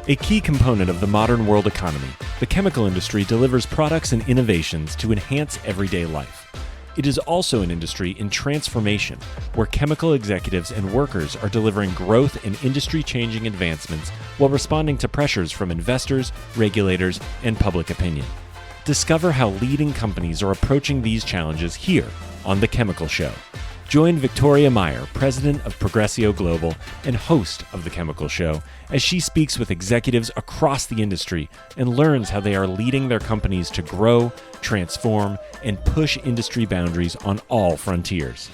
A key component of the modern world economy, the chemical industry delivers products and innovations to enhance everyday life. It is also an industry in transformation, where chemical executives and workers are delivering growth and industry-changing advancements while responding to pressures from investors, regulators, and public opinion. Discover how leading companies are approaching these challenges here on The Chemical Show. Join Victoria Meyer, president of Progressio Global and host of The Chemical Show, as she speaks with executives across the industry and learns how they are leading their companies to grow, transform, and push industry boundaries on all frontiers.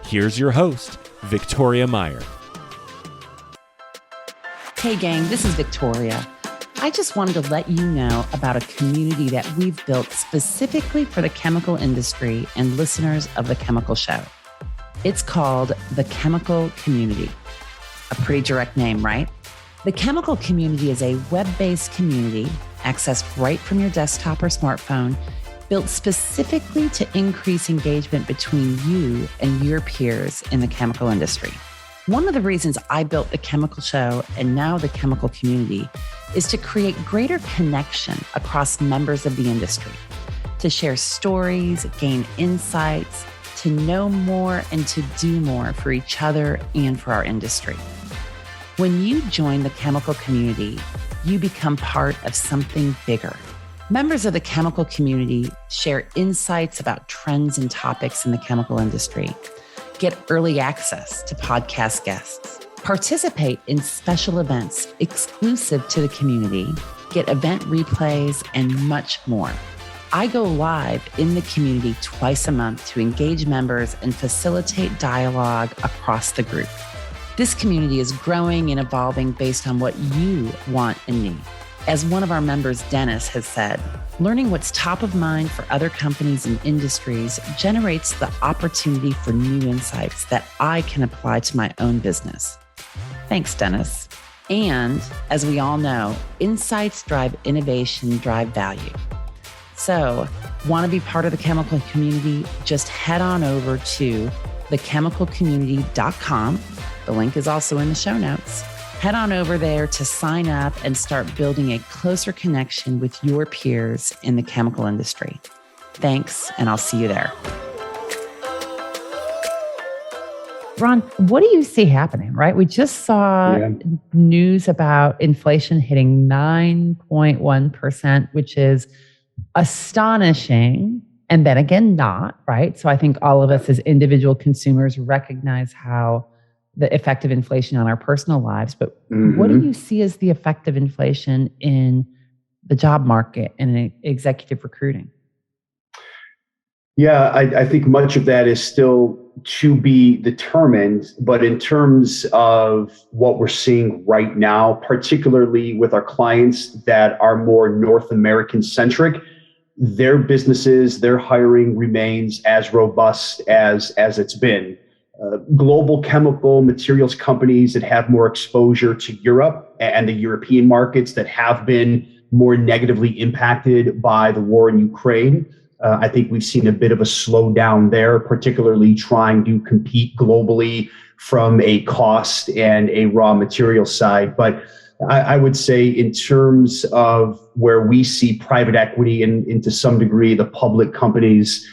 Here's your host, Victoria Meyer. Hey gang, this is Victoria. I just wanted to let you know about a community that we've built specifically for the chemical industry and listeners of The Chemical Show. It's called The Chemical Community. A pretty direct name, right? The Chemical Community is a web-based community accessed right from your desktop or smartphone, built specifically to increase engagement between you and your peers in the chemical industry. One of the reasons I built The Chemical Show and now The Chemical Community is to create greater connection across members of the industry, to share stories, gain insights, to know more and to do more for each other and for our industry. When you join the chemical community, you become part of something bigger. Members of the chemical community share insights about trends and topics in the chemical industry, get early access to podcast guests, participate in special events exclusive to the community, get event replays, and much more. I go live in the community twice a month to engage members and facilitate dialogue across the group. This community is growing and evolving based on what you want and need. As one of our members, Dennis, has said, learning what's top of mind for other companies and industries generates the opportunity for new insights that I can apply to my own business. Thanks, Dennis. And as we all know, insights drive innovation, drive value. So, want to be part of the chemical community? Just head on over to thechemicalcommunity.com. The link is also in the show notes. Head on over there to sign up and start building a closer connection with your peers in the chemical industry. Thanks, and I'll see you there. Ron, what do you see happening, right? We just saw news about inflation hitting 9.1%, which is astonishing. And then again, not, right? So I think all of us as individual consumers recognize how the effect of inflation on our personal lives. But what do you see as the effect of inflation in the job market and in executive recruiting? Yeah, I think much of that is still to be determined. But in terms of what we're seeing right now, particularly with our clients that are more North American centric, their businesses, their hiring remains as robust as it's been. Global chemical materials companies that have more exposure to Europe and the European markets that have been more negatively impacted by the war in Ukraine, I think we've seen a bit of a slowdown there, particularly trying to compete globally from a cost and a raw material side. But I would say in terms of where we see private equity and to some degree the public companies,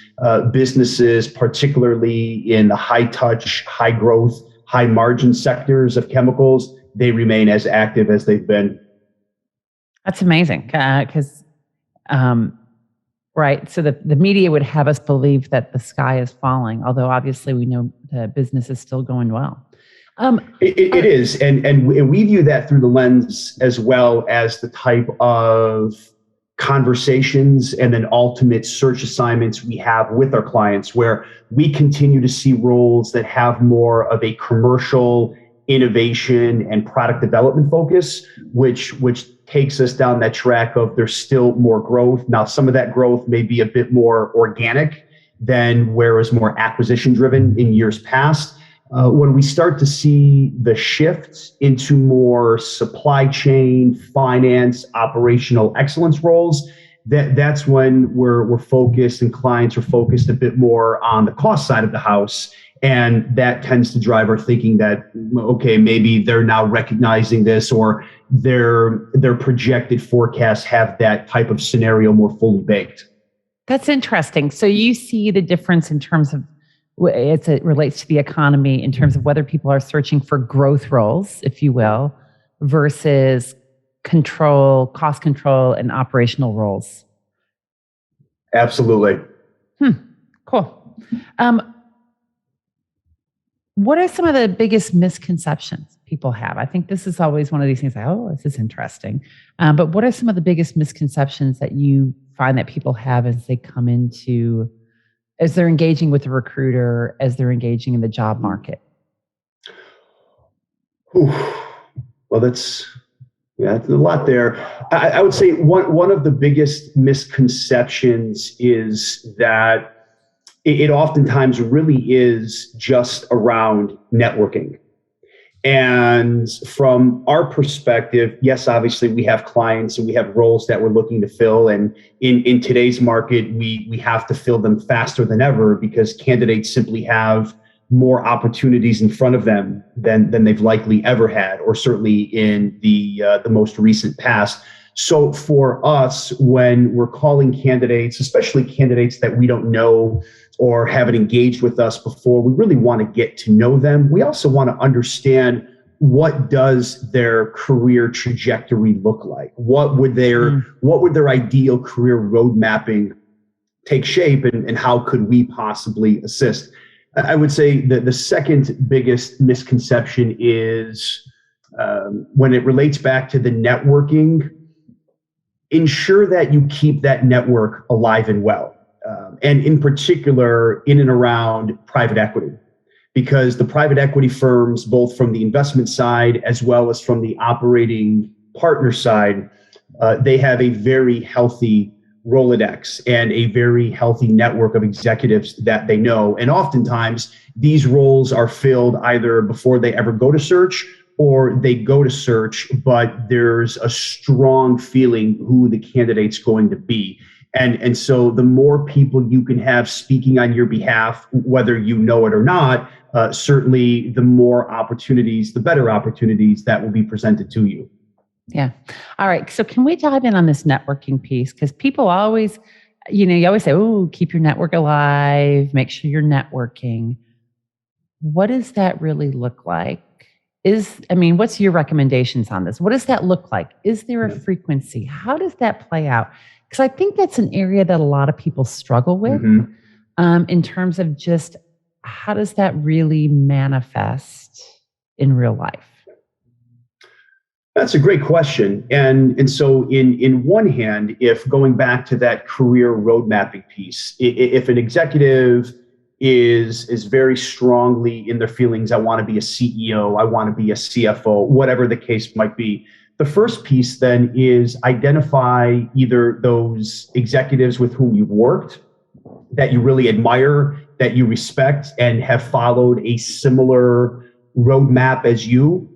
businesses, particularly in the high touch, high growth, high margin sectors of chemicals, they remain as active as they've been. That's amazing because, right, so the media would have us believe that the sky is falling, although obviously we know the business is still going well. It is, and we view that through the lens as well as the type of conversations and then ultimate search assignments we have with our clients, where we continue to see roles that have more of a commercial innovation and product development focus, which takes us down that track of there's still more growth. Now, some of that growth may be a bit more organic than whereas more acquisition driven in years past. When we start to see the shift into more supply chain, finance, operational excellence roles, that's when we're focused and clients are focused a bit more on the cost side of the house. And that tends to drive our thinking that, okay, maybe they're now recognizing this, or their projected forecasts have that type of scenario more fully baked. That's interesting. So you see the difference in terms of it relates to the economy in terms of whether people are searching for growth roles, if you will, versus cost control, and operational roles. Absolutely. Cool. What are some of the biggest misconceptions people have? I think this is always one of these things like, oh, this is interesting. But what are some of the biggest misconceptions that you find that people have as they come into, as they're engaging with a recruiter, as they're engaging in the job market? Well, that's a lot there. I would say one of the biggest misconceptions is that it oftentimes really is just around networking. And from our perspective, yes, obviously we have clients and we have roles that we're looking to fill. And in today's market, we have to fill them faster than ever because candidates simply have more opportunities in front of them than they've likely ever had, or certainly in the most recent past. So for us, when we're calling candidates, especially candidates that we don't know or haven't engaged with us before, we really want to get to know them. We also want to understand, what does their career trajectory look like? What would their ideal career road mapping take shape, and how could we possibly assist? I would say that the second biggest misconception is when it relates back to the networking, ensure that you keep that network alive and well. And in particular, in and around private equity, because the private equity firms, both from the investment side as well as from the operating partner side, they have a very healthy Rolodex and a very healthy network of executives that they know. And oftentimes these roles are filled either before they ever go to search, or they go to search, but there's a strong feeling who the candidate's going to be. And so the more people you can have speaking on your behalf, whether you know it or not, certainly the more opportunities, the better opportunities that will be presented to you. Yeah. All right. So can we dive in on this networking piece? Because people always, you always say, oh, keep your network alive, make sure you're networking. What does that really look like? What's your recommendations on this? What does that look like? Is there a frequency? How does that play out? Because I think that's an area that a lot of people struggle with in terms of just how does that really manifest in real life? That's a great question. And so in one hand, if going back to that career road mapping piece, if an executive is very strongly in their feelings, I want to be a CEO, I want to be a CFO, whatever the case might be, the first piece then is identify either those executives with whom you've worked, that you really admire, that you respect, and have followed a similar roadmap as you.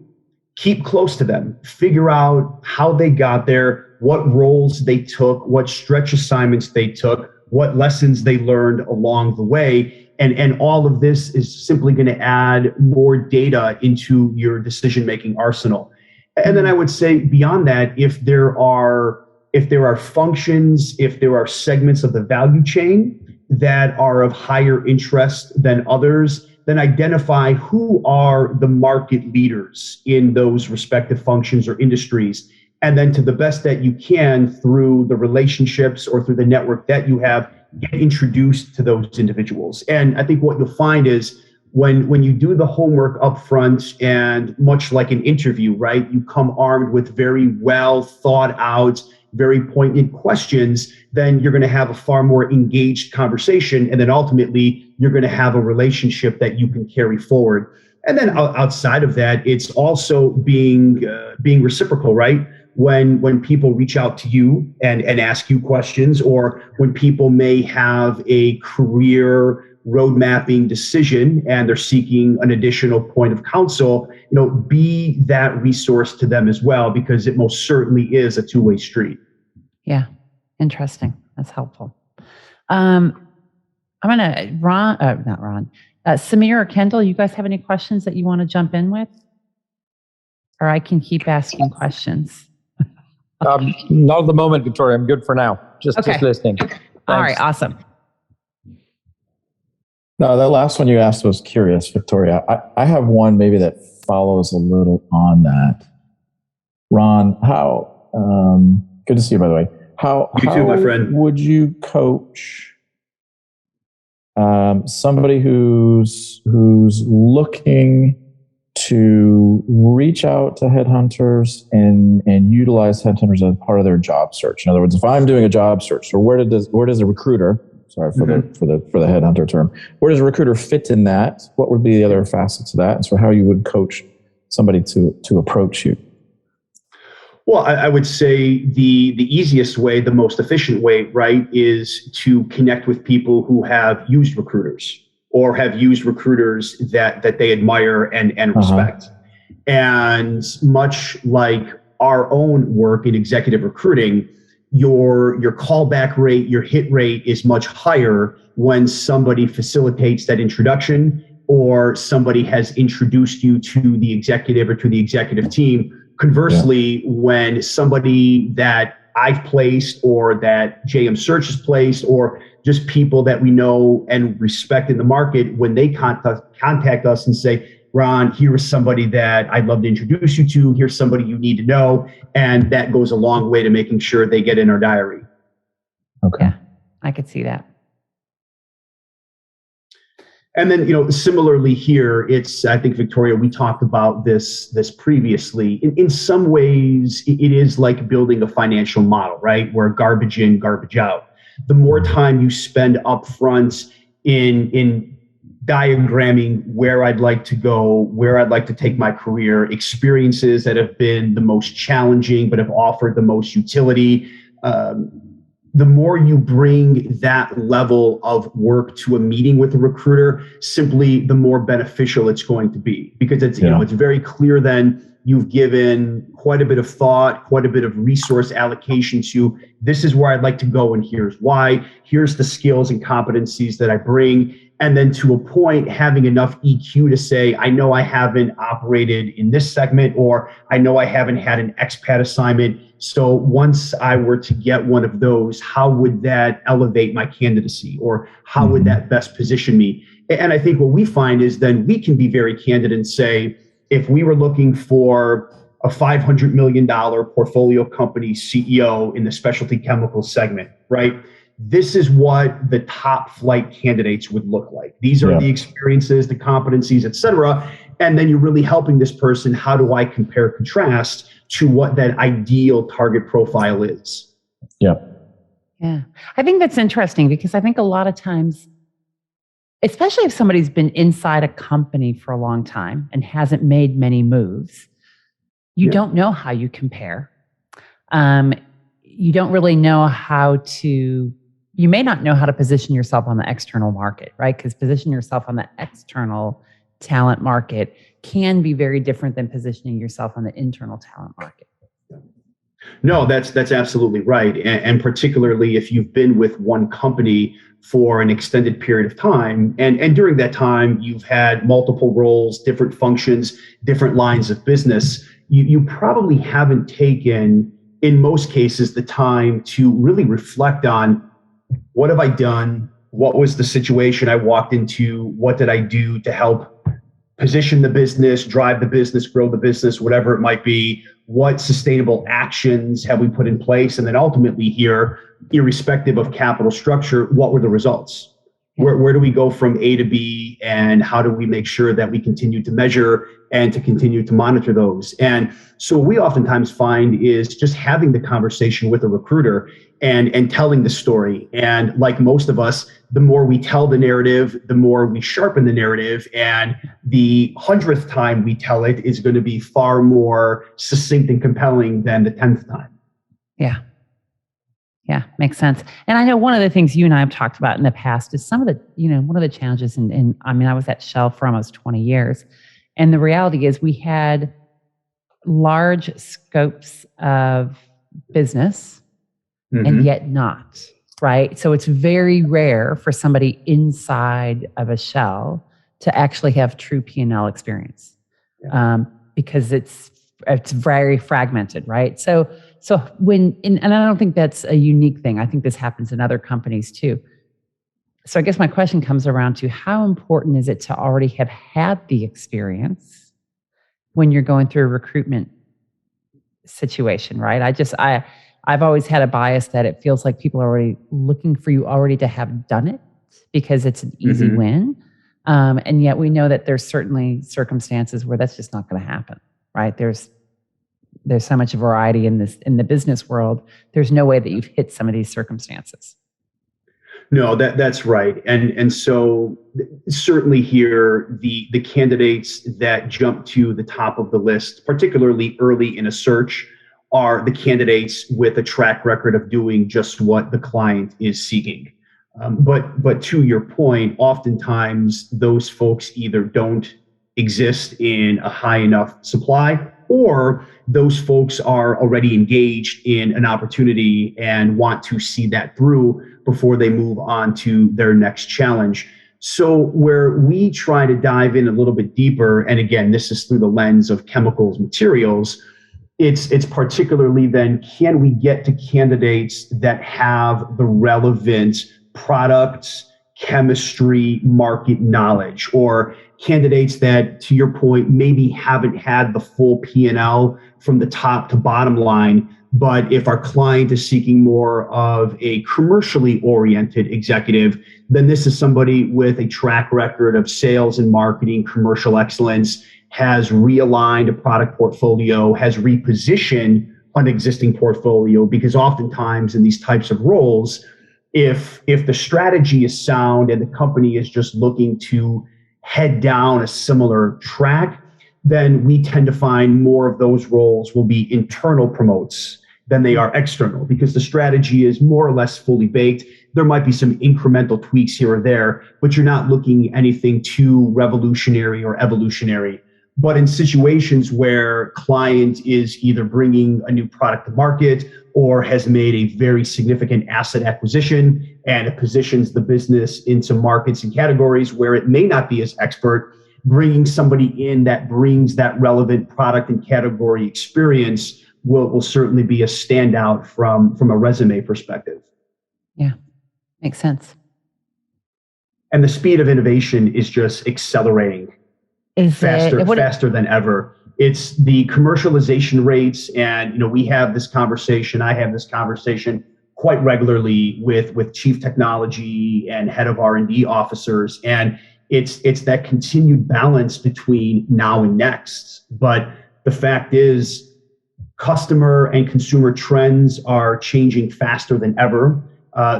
Keep close to them. Figure out how they got there, what roles they took, what stretch assignments they took, what lessons they learned along the way. And all of this is simply going to add more data into your decision-making arsenal. And then I would say beyond that, if there are functions, if there are segments of the value chain that are of higher interest than others, then identify who are the market leaders in those respective functions or industries. And then to the best that you can, through the relationships or through the network that you have, get introduced to those individuals. And I think what you'll find is when you do the homework up front, and much like an interview, right, you come armed with very well thought out, very poignant questions, then you're going to have a far more engaged conversation. And then ultimately, you're going to have a relationship that you can carry forward. And then outside of that, it's also being reciprocal, right? When people reach out to you and ask you questions, or when people may have a career road mapping decision and they're seeking an additional point of counsel, be that resource to them as well, because it most certainly is a two-way street. Yeah. Interesting. That's helpful. I'm going to, not Ron, Samir or Kendall, you guys have any questions that you want to jump in with? Or I can keep asking questions. Not at the moment, Victoria. I'm good for now. Just listening. All right, awesome. No, that last one you asked was curious, Victoria. I have one maybe that follows a little on that. Ron, good to see you, by the way. How too, my friend. Would you coach somebody who's looking to reach out to headhunters and utilize headhunters as part of their job search? In other words, if I'm doing a job search, or where does a recruiter, sorry for the headhunter term, where does a recruiter fit in that? What would be the other facets of that? And so how you would coach somebody to approach you? Well, I would say the easiest way, the most efficient way, right, is to connect with people who have used recruiters or have used recruiters that they admire and respect. And much like our own work in executive recruiting, your callback rate, your hit rate is much higher when somebody facilitates that introduction or somebody has introduced you to the executive or to the executive team. Conversely, when somebody that I've placed or that JM Search has placed or just people that we know and respect in the market, when they contact us and say, Ron, here is somebody that I'd love to introduce you to, here's somebody you need to know, and that goes a long way to making sure they get in our diary. Okay. Yeah, I could see that. And then, similarly here, I think, Victoria, we talked about this previously. In some ways, it is like building a financial model, right? Where garbage in, garbage out. The more time you spend up front in diagramming where I'd like to go, where I'd like to take my career, experiences that have been the most challenging but have offered the most utility, the more you bring that level of work to a meeting with a recruiter, simply the more beneficial it's going to be. Because it's very clear then you've given quite a bit of thought, quite a bit of resource allocation to this is where I'd like to go and here's why, here's the skills and competencies that I bring. And then to a point, having enough EQ to say, I know I haven't operated in this segment, or I know I haven't had an expat assignment. So once I were to get one of those, how would that elevate my candidacy, or how would that best position me? And I think what we find is then we can be very candid and say, if we were looking for a $500 million portfolio company CEO in the specialty chemical segment, right? This is what the top flight candidates would look like. These are the experiences, the competencies, et cetera. And then you're really helping this person. How do I compare contrast to what that ideal target profile is? Yeah. Yeah. I think that's interesting because I think a lot of times, especially if somebody's been inside a company for a long time and hasn't made many moves, you don't know how you compare. You don't really know you may not know how to position yourself on the external market, right? Because positioning yourself on the external talent market can be very different than positioning yourself on the internal talent market. No, that's absolutely right. And particularly if you've been with one company for an extended period of time, and during that time, you've had multiple roles, different functions, different lines of business, you probably haven't taken, in most cases, the time to really reflect on what have I done? What was the situation I walked into? What did I do to help position the business, drive the business, grow the business, whatever it might be? What sustainable actions have we put in place? And then ultimately here, irrespective of capital structure, what were the results? Where do we go from A to B, and how do we make sure that we continue to measure and to continue to monitor those? And so what we oftentimes find is just having the conversation with a recruiter and telling the story. And like most of us, the more we tell the narrative, the more we sharpen the narrative. And the 100th time we tell it is going to be far more succinct and compelling than the 10th time. Yeah. Yeah, makes sense. And I know one of the things you and I have talked about in the past is some of the, one of the challenges I was at Shell for almost 20 years. And the reality is we had large scopes of business and yet not, right? So it's very rare for somebody inside of a shell to actually have true P&L experience, because it's very fragmented, right? So when, and I don't think that's a unique thing. I think this happens in other companies too. So I guess my question comes around to how important is it to already have had the experience when you're going through a recruitment situation, right? I've always had a bias that it feels like people are already looking for you already to have done it because it's an easy win. And yet we know that there's certainly circumstances where that's just not going to happen, right? There's so much variety in the business world. There's no way that you've hit some of these circumstances. No, that's right. And so certainly here, the candidates that jump to the top of the list, particularly early in a search, are the candidates with a track record of doing just what the client is seeking. But to your point, oftentimes those folks either don't exist in a high enough supply, or those folks are already engaged in an opportunity and want to see that through before they move on to their next challenge. So where we try to dive in a little bit deeper, and again, this is through the lens of chemicals, materials, it's particularly then, can we get to candidates that have the relevant products, chemistry, market knowledge, or candidates that, to your point, maybe haven't had the full P&L from the top to bottom line. But if our client is seeking more of a commercially oriented executive, then this is somebody with a track record of sales and marketing, commercial excellence, has realigned a product portfolio, has repositioned an existing portfolio, because oftentimes in these types of roles, if the strategy is sound and the company is just looking to head down a similar track, then we tend to find more of those roles will be internal promotes than they are external, because the strategy is more or less fully baked. There might be some incremental tweaks here or there, but you're not looking anything too revolutionary or evolutionary. But in situations where client is either bringing a new product to market or has made a very significant asset acquisition and it positions the business into markets and categories where it may not be as expert, bringing somebody in that brings that relevant product and category experience will certainly be a standout from a resume perspective. Yeah, makes sense. And the speed of innovation is just accelerating. Faster than ever. It's the commercialization rates, and we have this conversation. I have this conversation quite regularly with chief technology and head of R&D officers, and it's that continued balance between now and next. But the fact is, customer and consumer trends are changing faster than ever.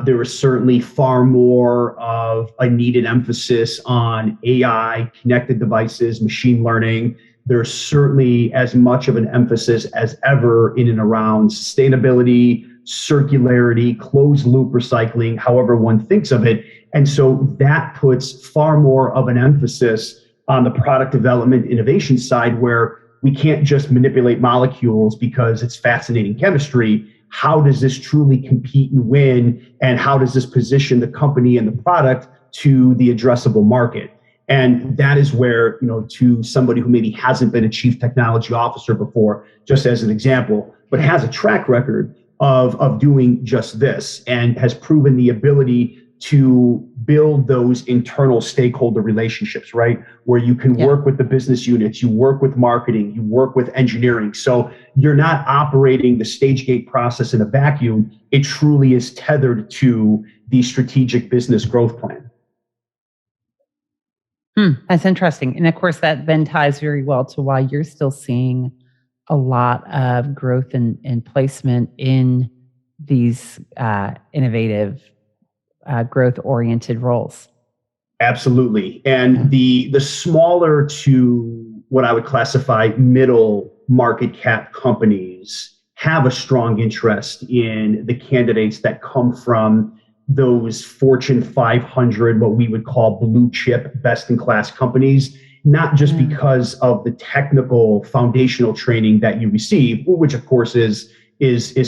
There is certainly far more of a needed emphasis on AI, connected devices, machine learning. There's certainly as much of an emphasis as ever in and around sustainability, circularity, closed loop recycling, however one thinks of it. And so that puts far more of an emphasis on the product development innovation side, where we can't just manipulate molecules because it's fascinating chemistry. How does this truly compete and win? And how does this position the company and the product to the addressable market? And that is where, to somebody who maybe hasn't been a chief technology officer before, just as an example, but has a track record of doing just this and has proven the ability to build those internal stakeholder relationships, right? Where you can work with the business units, you work with marketing, you work with engineering. So you're not operating the stage gate process in a vacuum. It truly is tethered to the strategic business growth plan. That's interesting. And of course, that then ties very well to why you're still seeing a lot of growth and placement in these innovative growth-oriented roles. Absolutely. And the smaller to what I would classify middle market cap companies have a strong interest in the candidates that come from those Fortune 500, what we would call blue chip, best in class companies, not just because of the technical foundational training that you receive, which of course is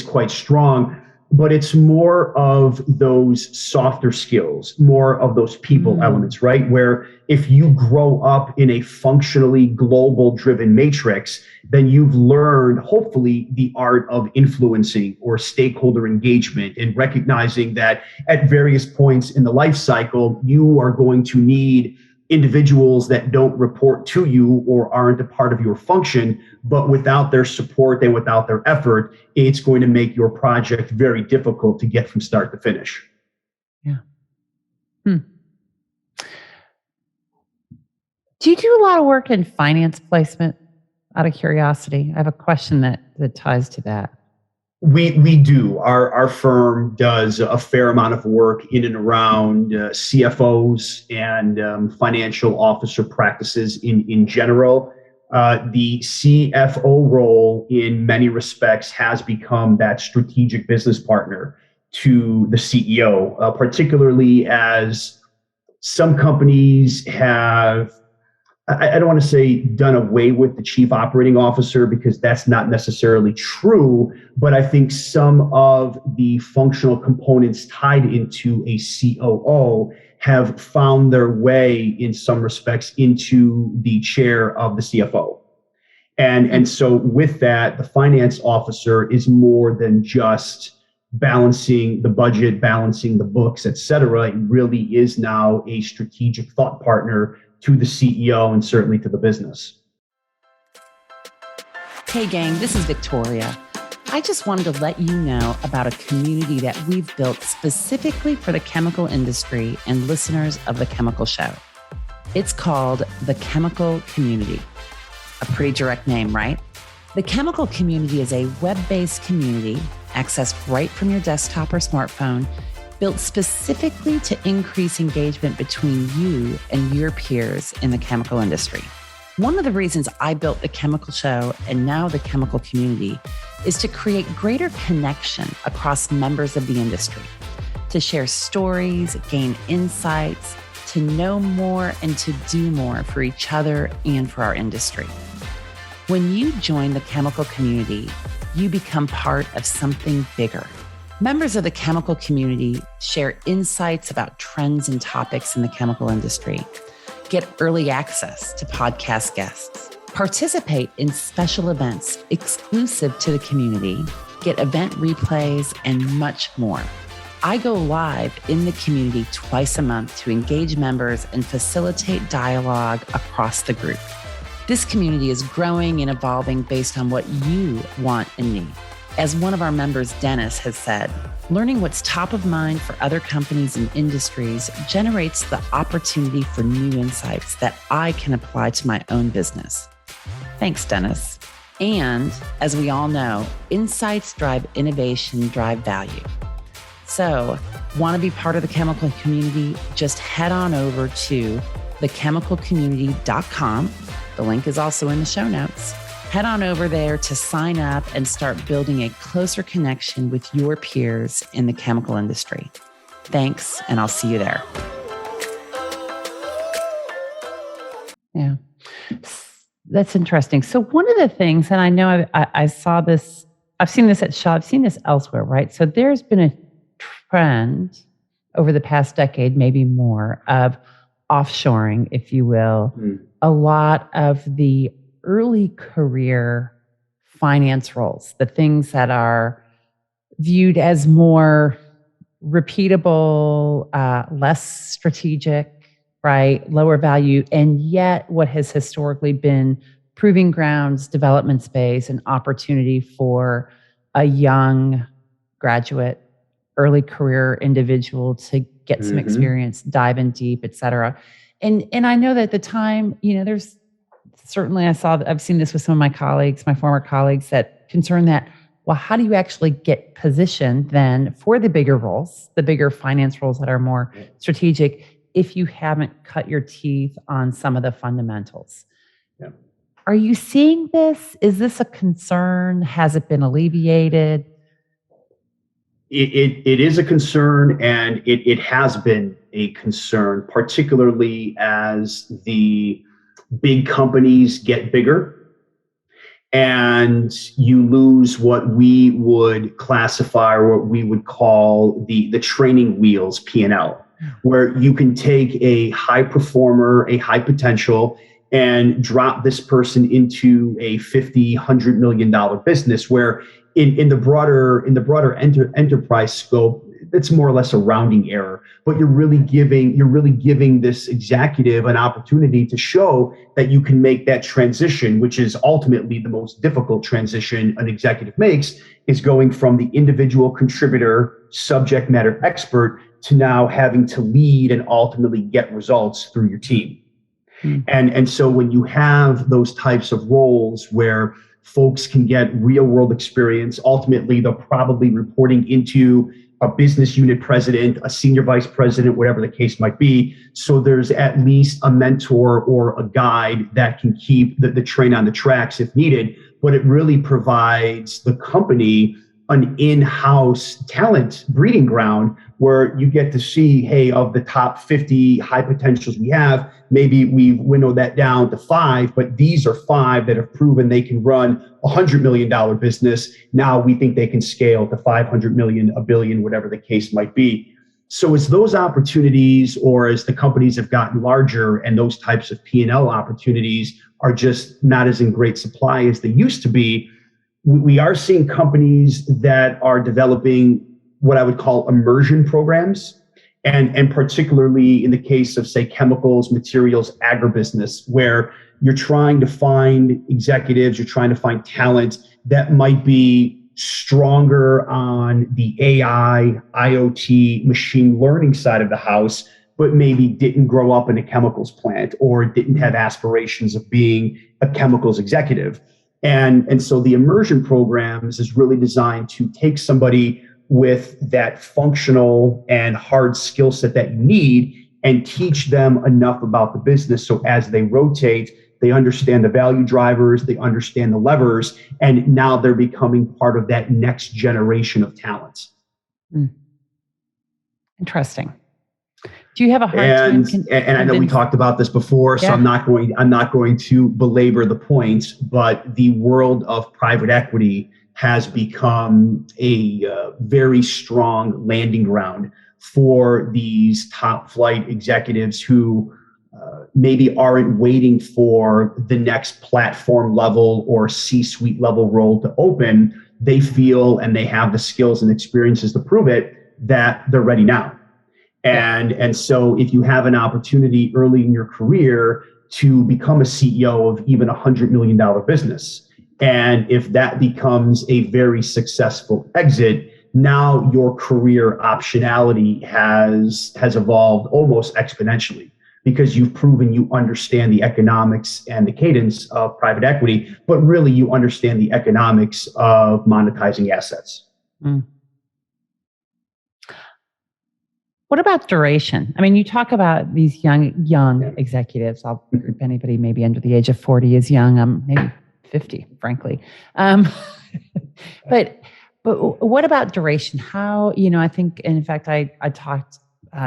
quite strong, but it's more of those softer skills, more of those people elements, right? Where if you grow up in a functionally global driven matrix, then you've learned, hopefully, the art of influencing or stakeholder engagement and recognizing that at various points in the life cycle, you are going to need individuals that don't report to you or aren't a part of your function, but without their support and without their effort, it's going to make your project very difficult to get from start to finish. Yeah. Do you do a lot of work in finance placement? Out of curiosity, I have a question that ties to that. We do. Our firm does a fair amount of work in and around CFOs and financial officer practices in general. The CFO role, in many respects, has become that strategic business partner to the CEO, particularly as some companies have, I don't want to say done away with the chief operating officer, because that's not necessarily true, but I think some of the functional components tied into a COO have found their way in some respects into the chair of the CFO. And so with that, the finance officer is more than just balancing the budget, balancing the books, et cetera. It really is now a strategic thought partner to the CEO and certainly to the business. Hey gang, this is Victoria. I just wanted to let you know about a community that we've built specifically for the chemical industry and listeners of The Chemical Show. It's called The Chemical Community. A pretty direct name, right? The Chemical Community is a web-based community accessed right from your desktop or smartphone, built specifically to increase engagement between you and your peers in the chemical industry. One of the reasons I built The Chemical Show and now The Chemical Community is to create greater connection across members of the industry, to share stories, gain insights, to know more and to do more for each other and for our industry. When you join The Chemical Community, you become part of something bigger. Members of the chemical community share insights about trends and topics in the chemical industry, get early access to podcast guests, participate in special events exclusive to the community, get event replays, and much more. I go live in the community twice a month to engage members and facilitate dialogue across the group. This community is growing and evolving based on what you want and need. As one of our members, Dennis, has said, learning what's top of mind for other companies and industries generates the opportunity for new insights that I can apply to my own business. Thanks, Dennis. And as we all know, insights drive innovation, drive value. So, want to be part of the chemical community? Just head on over to thechemicalcommunity.com. The link is also in the show notes. Head on over there to sign up and start building a closer connection with your peers in the chemical industry. Thanks, and I'll see you there. Yeah, that's interesting. So one of the things, and I know I saw this, I've seen this at Shaw, I've seen this elsewhere, right? So there's been a trend over the past decade, maybe more, of offshoring, if you will. A lot of the early career finance roles, the things that are viewed as more repeatable, less strategic, right, lower value, and yet what has historically been proving grounds, development space, and opportunity for a young graduate, early career individual to get some experience, dive in deep, et cetera. And I know that at the time, there's certainly I've seen this with some of my colleagues, my former colleagues, that concern that, well, how do you actually get positioned then for the bigger roles, the bigger finance roles that are more strategic, if you haven't cut your teeth on some of the fundamentals? Yeah. Are you seeing this? Is this a concern? Has it been alleviated? It is a concern, and it has been a concern, particularly as the big companies get bigger and you lose what we would classify or what we would call the training wheels P&L, where you can take a high performer, a high potential, and drop this person into a $50-100 million business, where in the broader enterprise scope, it's more or less a rounding error. But you're really giving this executive an opportunity to show that you can make that transition, which is ultimately the most difficult transition an executive makes, is going from the individual contributor, subject matter expert, to now having to lead and ultimately get results through your team. And so when you have those types of roles where folks can get real world experience, ultimately they're probably reporting into a business unit president, a senior vice president, whatever the case might be. So there's at least a mentor or a guide that can keep the train on the tracks if needed. But it really provides the company an in-house talent breeding ground where you get to see, hey, of the top 50 high potentials we have, maybe we've winnowed that down to 5, but these are 5 that have proven they can run a $100 million business. Now we think they can scale to 500 million, a billion, whatever the case might be. So as those opportunities, or as the companies have gotten larger and those types of P&L opportunities are just not as in great supply as they used to be, we are seeing companies that are developing what I would call immersion programs, and particularly in the case of, say, chemicals, materials, agribusiness, where you're trying to find executives, you're trying to find talent that might be stronger on the AI, IoT, machine learning side of the house, but maybe didn't grow up in a chemicals plant or didn't have aspirations of being a chemicals executive. And so the immersion programs is really designed to take somebody with that functional and hard skill set that you need and teach them enough about the business so as they rotate, they understand the value drivers, they understand the levers, and now they're becoming part of that next generation of talent. Interesting. Do you have a hard time? And I know we talked about this before, so I'm not going to belabor the points, but the world of private equity has become a very strong landing ground for these top flight executives who maybe aren't waiting for the next platform level or C-suite level role to open. They feel, and they have the skills and experiences to prove it, that they're ready now. And so if you have an opportunity early in your career to become a CEO of even $100 million business, and if that becomes a very successful exit, now your career optionality has evolved almost exponentially, because you've proven you understand the economics and the cadence of private equity, but really you understand the economics of monetizing assets. What about duration? I mean, you talk about these young executives. I'll group anybody maybe under the age of 40 is young. I'm maybe 50, frankly. But what about duration? How, I think, and in fact, I talked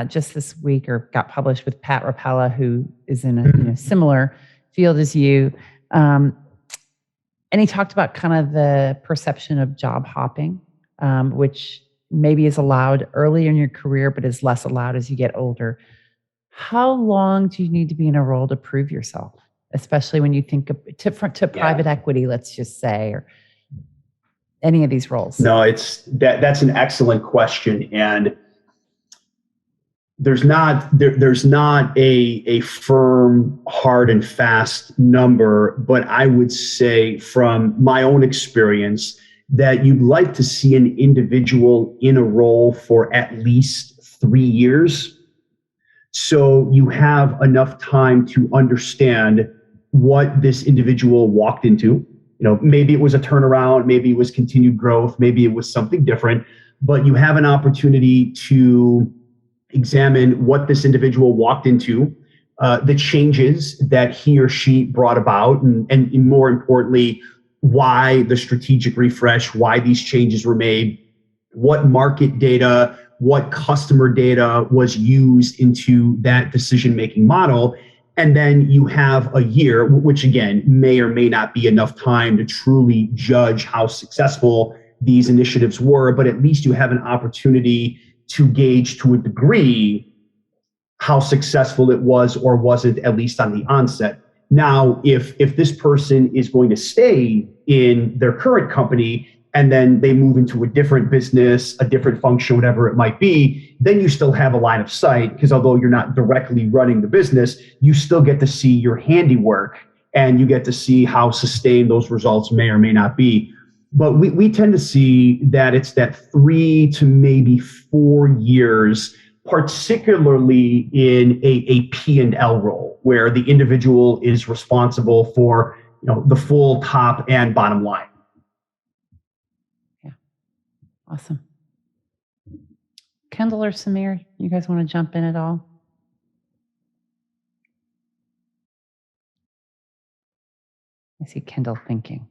just this week, or got published with Pat Rapella, who is in a similar field as you. And he talked about kind of the perception of job hopping, which maybe is allowed early in your career, but is less allowed as you get older. How long do you need to be in a role to prove yourself, especially when you think of to private equity, let's just say, or any of these roles? No, that's an excellent question. And there's not a firm, hard and fast number, but I would say from my own experience that you'd like to see an individual in a role for at least 3 years. So you have enough time to understand what this individual walked into. Maybe it was a turnaround, maybe it was continued growth, maybe it was something different, but you have an opportunity to examine what this individual walked into, the changes that he or she brought about, and more importantly, why the strategic refresh, why these changes were made, what market data, what customer data was used into that decision-making model, And then you have a year, which again, may or may not be enough time to truly judge how successful these initiatives were, but at least you have an opportunity to gauge to a degree how successful it was or wasn't, at least on the onset. Now, if this person is going to stay in their current company and then they move into a different business, a different function, whatever it might be, then you still have a line of sight, because although you're not directly running the business, you still get to see your handiwork and you get to see how sustained those results may or may not be. But we tend to see that it's that 3 to maybe 4 years, particularly in a P&L role, where the individual is responsible for the full top and bottom line. Yeah, awesome. Kendall or Samir, you guys want to jump in at all? I see Kendall thinking.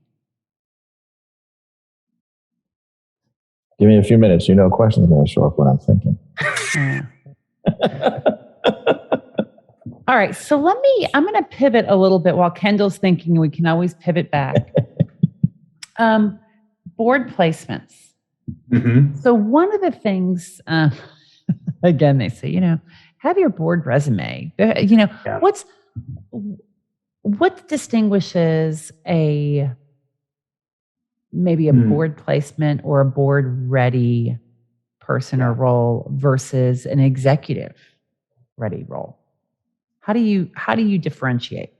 Give me a few minutes. Questions are going to show up when I'm thinking. All right. So I'm going to pivot a little bit while Kendall's thinking, and we can always pivot back. Board placements. Mm-hmm. So one of the things, again, they say, have your board resume. Yeah. What distinguishes maybe a board placement or a board ready person or role versus an executive ready role? How do you differentiate?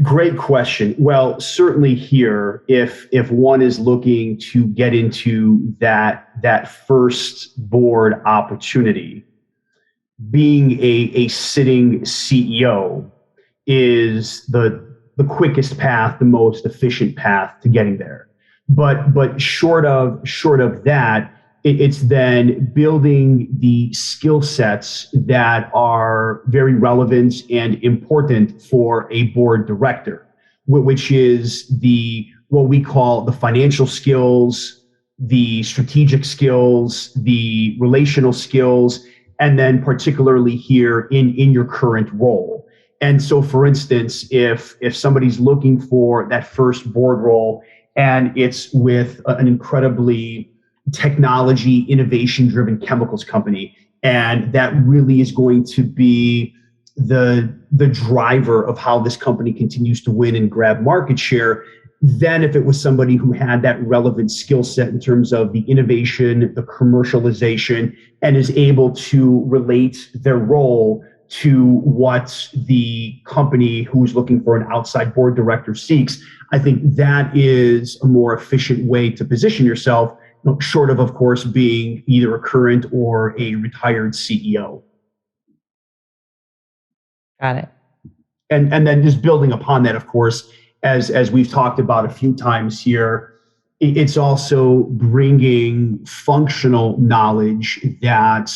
Great question. Well, certainly here, if one is looking to get into that first board opportunity, being a sitting CEO is the quickest path, the most efficient path to getting there. But short of that, it's then building the skill sets that are very relevant and important for a board director, which is what we call the financial skills, the strategic skills, the relational skills, and then particularly here in your current role. And so, for instance, if somebody's looking for that first board role and it's with an incredibly technology, innovation-driven chemicals company, and that really is going to be the driver of how this company continues to win and grab market share, then if it was somebody who had that relevant skill set in terms of the innovation, the commercialization, and is able to relate their role to what the company who's looking for an outside board director seeks, I think that is a more efficient way to position yourself, short of course, being either a current or a retired CEO. Got it. And then just building upon that, of course, as we've talked about a few times here, it's also bringing functional knowledge that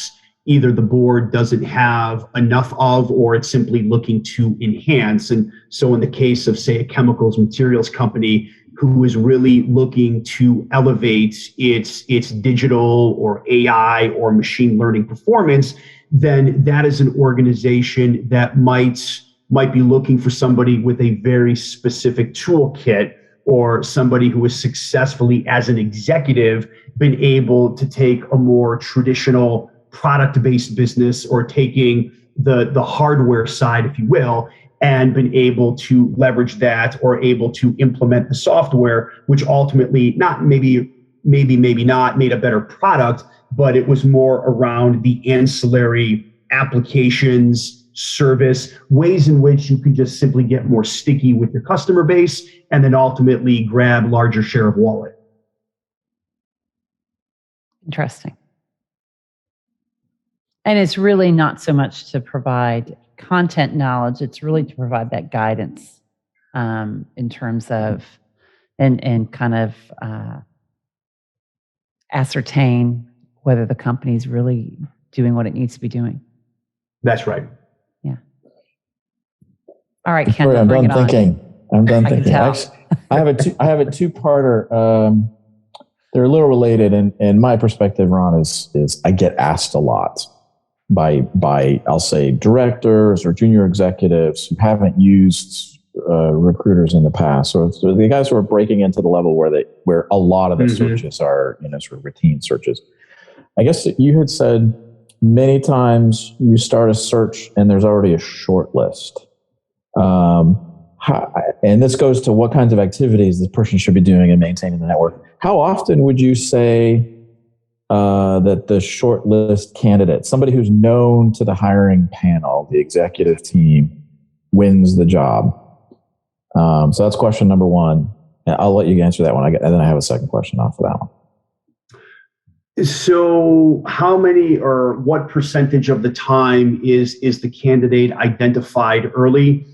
either the board doesn't have enough of, or it's simply looking to enhance. And so in the case of, say, a chemicals materials company who is really looking to elevate its digital or AI or machine learning performance, then that is an organization that might be looking for somebody with a very specific toolkit, or somebody who has successfully, as an executive, been able to take a more traditional product-based business, or taking the hardware side, if you will, and been able to leverage that, or able to implement the software, which ultimately maybe not made a better product, but it was more around the ancillary applications, service, ways in which you could just simply get more sticky with your customer base and then ultimately grab larger share of wallet. Interesting. And it's really not so much to provide content knowledge, it's really to provide that guidance in terms of and kind of ascertain whether the company's really doing what it needs to be doing. That's right. Yeah. All right, Kendall, I'm bring done it thinking. on. I'm done I can thinking. tell. Actually, I have a two-parter. They're a little related, and my perspective, Ron, is I get asked a lot. I'll say directors or junior executives who haven't used recruiters in the past. So the guys who are breaking into the level where a lot of the searches are, sort of routine searches. I guess you had said many times you start a search and there's already a short list. And this goes to what kinds of activities this person should be doing in maintaining the network. How often would you say that the shortlist candidate, somebody who's known to the hiring panel, the executive team, wins the job? So that's question number one. And I'll let you answer that one. And then I have a second question off of that one. So how many or what percentage of the time is the candidate identified early?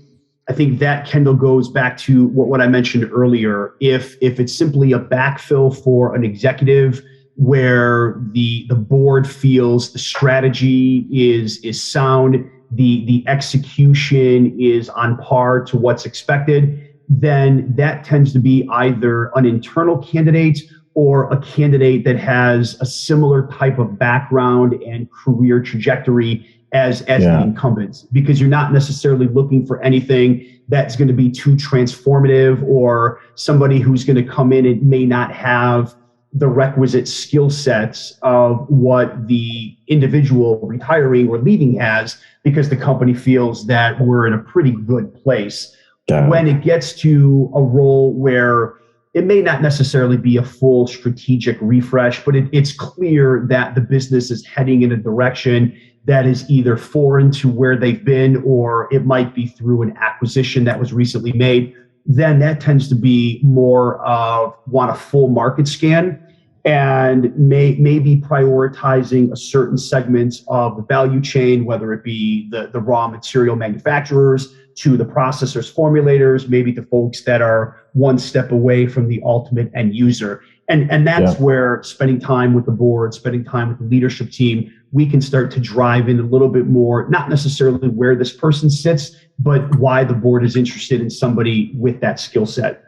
I think that, Kendall, goes back to what I mentioned earlier. If it's simply a backfill for an executive where the board feels the strategy is sound, the execution is on par to what's expected, then that tends to be either an internal candidate or a candidate that has a similar type of background and career trajectory as the incumbents, because you're not necessarily looking for anything that's going to be too transformative or somebody who's going to come in and may not have the requisite skill sets of what the individual retiring or leaving has, because the company feels that we're in a pretty good place. When it gets to a role where it may not necessarily be a full strategic refresh, but it's clear that the business is heading in a direction that is either foreign to where they've been, or it might be through an acquisition that was recently made, then that tends to be more of want a full market scan and maybe prioritizing a certain segment of the value chain, whether it be the raw material manufacturers to the processors, formulators, maybe to folks that are one step away from the ultimate end user. And that's where spending time with the board, spending time with the leadership team, we can start to drive in a little bit more, not necessarily where this person sits, but why the board is interested in somebody with that skill set.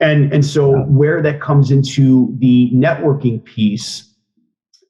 And so where that comes into the networking piece,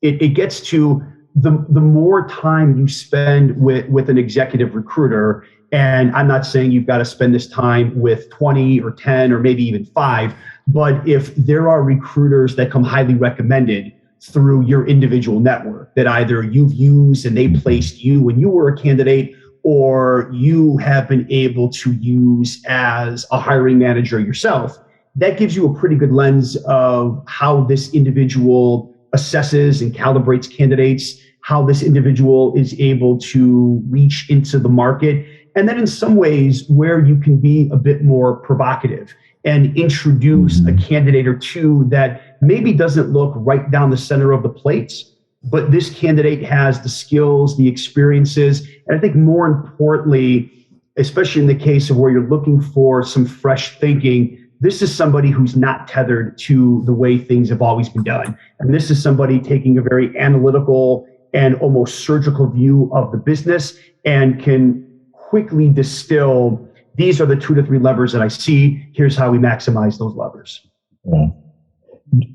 it gets to the more time you spend with an executive recruiter, and I'm not saying you've got to spend this time with 20 or 10 or maybe even 5, but if there are recruiters that come highly recommended through your individual network that either you've used and they placed you when you were a candidate, or you have been able to use as a hiring manager yourself, that gives you a pretty good lens of how this individual assesses and calibrates candidates, how this individual is able to reach into the market. And then in some ways where you can be a bit more provocative and introduce a candidate or two that maybe doesn't look right down the center of the plates, but this candidate has the skills, the experiences, and I think more importantly, especially in the case of where you're looking for some fresh thinking, this is somebody who's not tethered to the way things have always been done. And this is somebody taking a very analytical and almost surgical view of the business and can quickly distill, these are the 2 to 3 levers that I see. Here's how we maximize those levers. Yeah.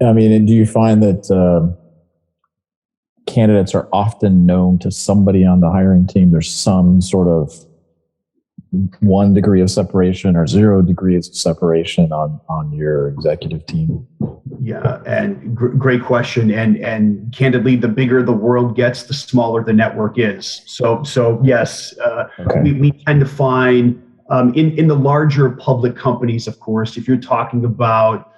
I mean, and do you find that candidates are often known to somebody on the hiring team? There's some sort of 1 degree of separation or 0 degrees of separation on your executive team? Yeah, and great question. And candidly, the bigger the world gets, the smaller the network is. So yes, we tend to find in the larger public companies, of course, if you're talking about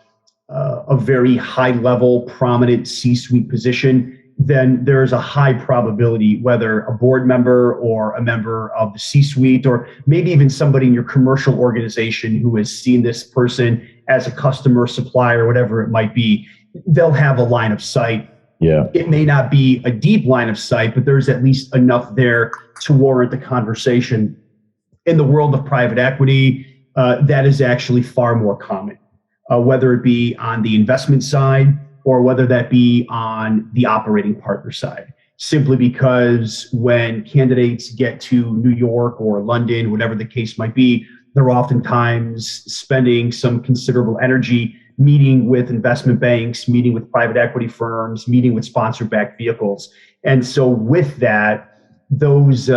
a very high level, prominent C-suite position, then there's a high probability, whether a board member or a member of the C-suite, or maybe even somebody in your commercial organization who has seen this person as a customer, supplier, whatever it might be, they'll have a line of sight. Yeah. It may not be a deep line of sight, but there's at least enough there to warrant the conversation. In the world of private equity, that is actually far more common, whether it be on the investment side or whether that be on the operating partner side, simply because when candidates get to New York or London, whatever the case might be, they're oftentimes spending some considerable energy meeting with investment banks, meeting with private equity firms, meeting with sponsor-backed vehicles. And so with that, those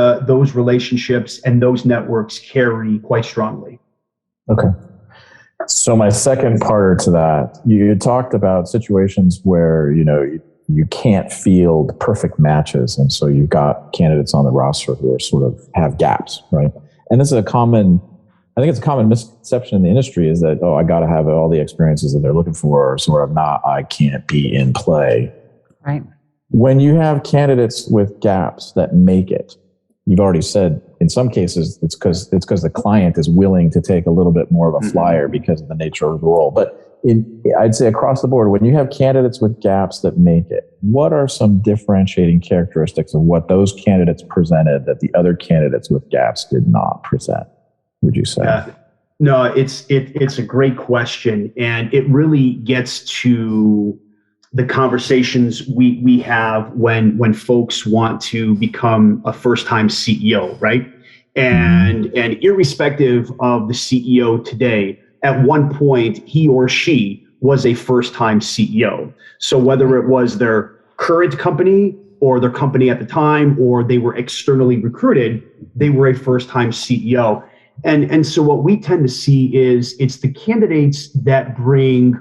relationships and those networks carry quite strongly. Okay. So my second part to that, you talked about situations where, you can't field perfect matches. And so you've got candidates on the roster who are sort of have gaps, right? And this is I think it's a common misconception in the industry is that, I got to have all the experiences that they're looking for, or sort of not, I can't be in play. Right. When you have candidates with gaps that make it, you've already said in some cases it's because the client is willing to take a little bit more of a flyer because of the nature of the role. But I'd say across the board, when you have candidates with gaps that make it, what are some differentiating characteristics of what those candidates presented that the other candidates with gaps did not present, would you say? No, it's a great question. And it really gets to the conversations we have when folks want to become a first-time CEO, right? And irrespective of the CEO today, at one point, he or she was a first-time CEO. So whether it was their current company or their company at the time, or they were externally recruited, they were a first-time CEO. And so what we tend to see is it's the candidates that bring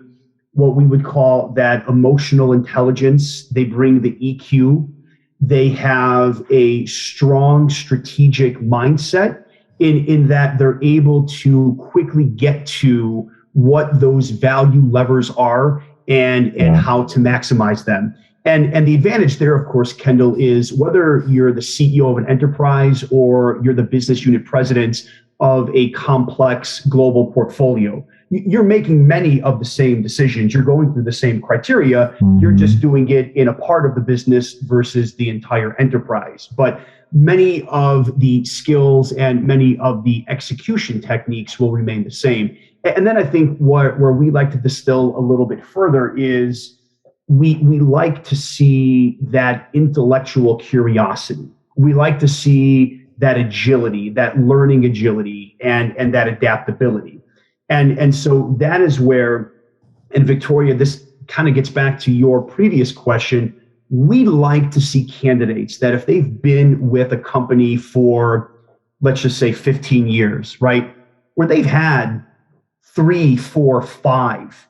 what we would call that emotional intelligence. They bring the EQ. They have a strong strategic mindset in that they're able to quickly get to what those value levers are and how to maximize them. And the advantage there, of course, Kendall, is whether you're the CEO of an enterprise or you're the business unit president of a complex global portfolio, you're making many of the same decisions. You're going through the same criteria. You're just doing it in a part of the business versus the entire enterprise. But many of the skills and many of the execution techniques will remain the same. And then I think where we like to distill a little bit further is we like to see that intellectual curiosity. We like to see that agility, that learning agility, and that adaptability. And so that is where, and Victoria, this kind of gets back to your previous question. We like to see candidates that if they've been with a company for, let's just say 15 years, right, where they've had 3, 4, 5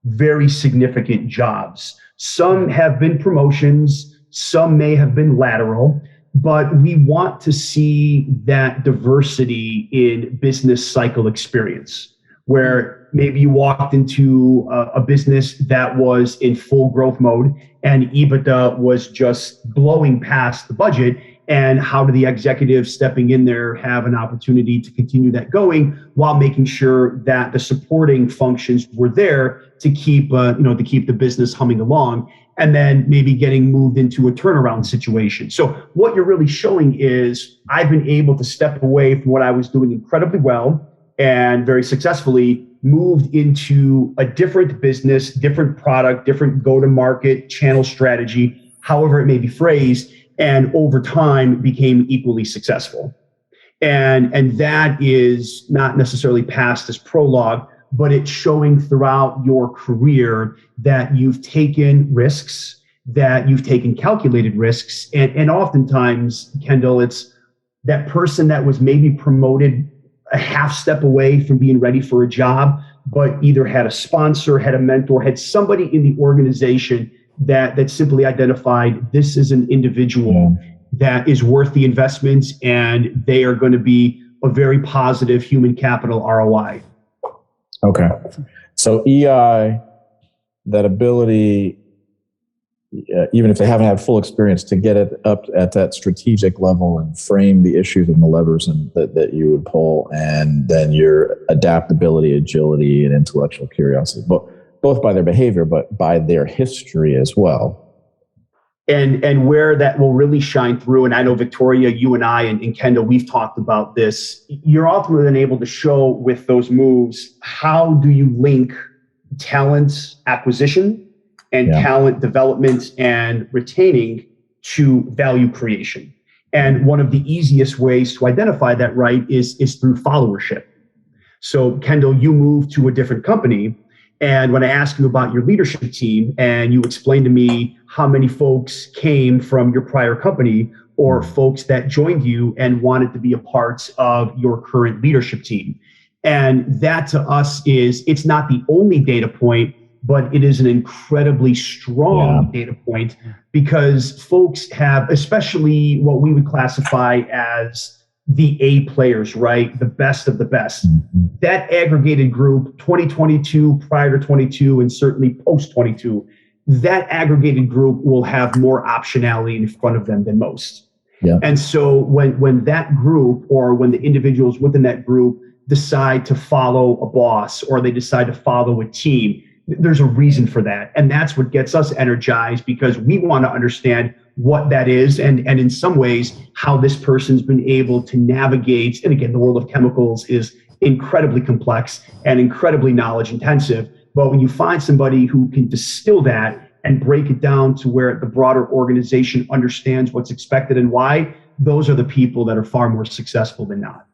very significant jobs. Some have been promotions, some may have been lateral, but we want to see that diversity in business cycle experience, where maybe you walked into a business that was in full growth mode and EBITDA was just blowing past the budget. And how do the executives stepping in there have an opportunity to continue that going while making sure that the supporting functions were there to keep the business humming along, and then maybe getting moved into a turnaround situation. So what you're really showing is I've been able to step away from what I was doing incredibly well and very successfully, moved into a different business, different product, different go-to-market channel strategy, however it may be phrased, and over time became equally successful. And that is not necessarily passed as prologue, but it's showing throughout your career that you've taken risks, that you've taken calculated risks. And oftentimes, Kendall, it's that person that was maybe promoted a half step away from being ready for a job, but either had a sponsor, had a mentor, had somebody in the organization that simply identified this is an individual that is worth the investment, and they are going to be a very positive human capital ROI. Okay. So EI, that ability, even if they haven't had full experience, to get it up at that strategic level and frame the issues and the levers that you would pull, and then your adaptability, agility, and intellectual curiosity, both by their behavior, but by their history as well. And where that will really shine through, and I know, Victoria, you and I and Kendall, we've talked about this, you're ultimately then able to show with those moves, how do you link talent acquisition and talent development and retaining to value creation. And one of the easiest ways to identify that, right, is through followership. So Kendall, you moved to a different company. And when I asked you about your leadership team and you explained to me how many folks came from your prior company, or folks that joined you and wanted to be a part of your current leadership team. And that to us it's not the only data point, but it is an incredibly strong data point, because folks have, especially what we would classify as the A players, right? The best of the best. That aggregated group, 2022, prior to 22, and certainly post 22, that aggregated group will have more optionality in front of them than most. Yeah. And so when that group, or when the individuals within that group decide to follow a boss, or they decide to follow a team, there's a reason for that. And that's what gets us energized, because we want to understand what that is, and in some ways how this person's been able to navigate. And again, the world of chemicals is incredibly complex and incredibly knowledge intensive. But when you find somebody who can distill that and break it down to where the broader organization understands what's expected and why, those are the people that are far more successful than not.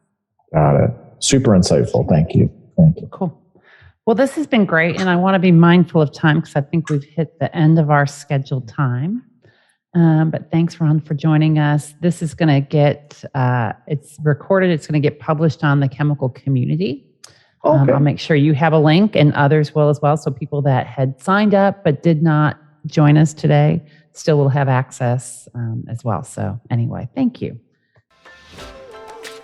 Got it. Super insightful. Thank you. Thank you. Cool. Well, this has been great, and I want to be mindful of time because I think we've hit the end of our scheduled time. But thanks, Ron, for joining us. This is going to get, it's recorded. It's going to get published on the chemical community. Okay. I'll make sure you have a link, and others will as well. So people that had signed up but did not join us today still will have access as well. So anyway, thank you.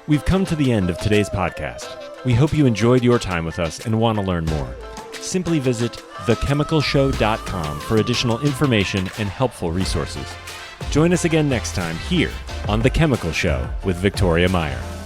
We've come to the end of today's podcast. We hope you enjoyed your time with us and want to learn more. Simply visit thechemicalshow.com for additional information and helpful resources. Join us again next time here on The Chemical Show with Victoria Meyer.